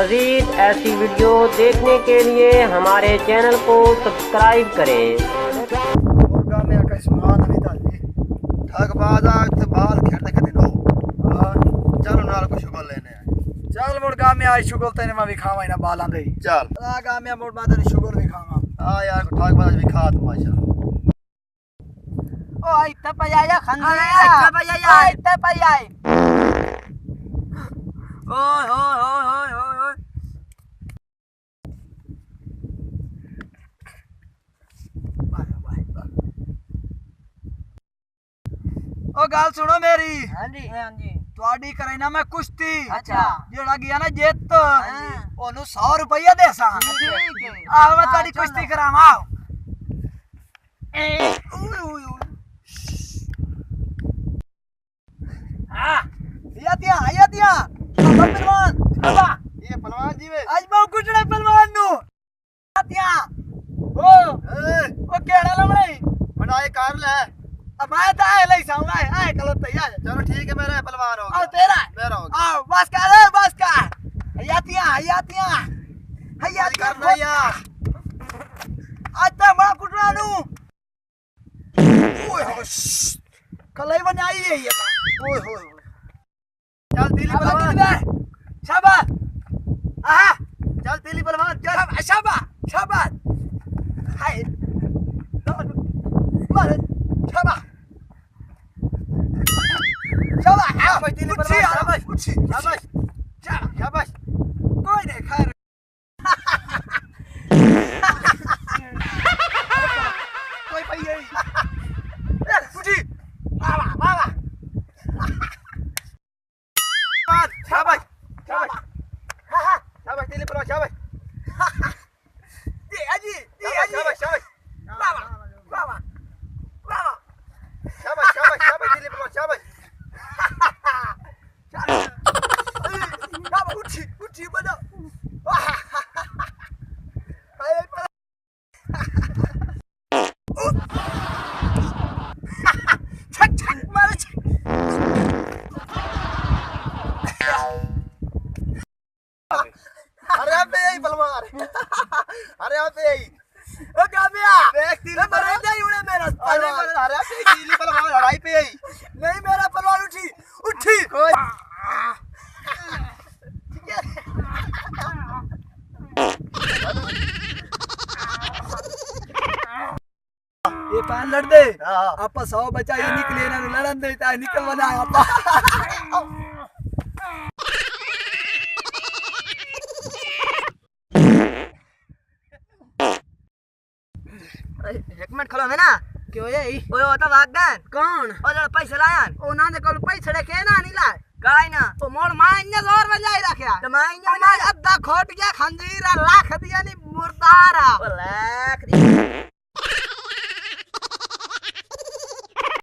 मज़ीद ऐसी वीडियो देखने के लिए हमारे चैनल को सब्सक्राइब करें। चल मुर्गा में आई शुगर तेने मैं भी खावा ना बाला दे चल आगा में मोड़ बादर शुगर भी खावा हाँ यार को ठाक बाज भी खा तुम माशा ओ इतना पयाया खंदे इतना पयाया इतना पयाया ओए ओए ओए ओए ओए ओ गाल सुनो मेरी हां जी ਤੁਹਾਡੀ ਕਰੇ ਨਾ ਮੈਂ ਕੁਸ਼ਤੀ ਅੱਛਾ ਜਿਹੜਾ ਗਿਆ ਨਾ ਜਿੱਤ ਉਹਨੂੰ 100 ਰੁਪਏ ਦੇਸਾਂ ਠੀਕ ਹੈ ਆਹ ਮੈਂ ਤੁਹਾਡੀ ਕੁਸ਼ਤੀ ਕਰਾਵਾਂ हाँ या दिया पहलवान बाबा ये पहलवान जी वे आज मैं कुटड़े पहलवान नु दिया ओ केड़ा लमड़े बनाए कार ले अब मैं तो आए ले साऊंगा आए कलो तैयार चलो ठीक है मेरा पहलवान हो आओ गया तेरा मेरा हो गया आओ बस कर या दिया करना यार आज तो मैं कुटड़ा नु ओए हो कलाई बनाई है ये ओए होए चल दिल्ली पहलवान शाबाश आहा चल दिल्ली पहलवान चल शाबाश हाय मार शाबाश शाबाश दिल्ली पहलवान शाबाश शाबाश शाबाश कोई नहीं खा रहा कोई पाइए उठी वाह शाबाश शाबाश शाबाश दिल्ली पहलवान शाबाश ये अजी शाबाश शाबाश वाह शाबाश शाबाश शाबाश दिल्ली पहलवान शाबाश उठी बना अरे आप यही पहलवान अरे आप यही ओ कामिया देख दिल्ली मरे नहीं उड़े मेरा पहलवान अरे आप दिल्ली पहलवान लड़ाई पे यही नहीं मेरा पहलवान उठी कोई ये पान लड़ दे हां आपा 100 बचा ये निकले ना लड़न दे ता निकल बना आपा एक मिनट खलो है ना क्यों ये ओए ओता वागदान कौन ओ जरा पैसे लायन ओ ना दे कल पैसे के ना नहीं लाए काय ना तो मोर मान्य जोर बजाई रखया तो मैं अद्धा खोट गया खंजीर लाख दिया नी मुर्दारा लाख दी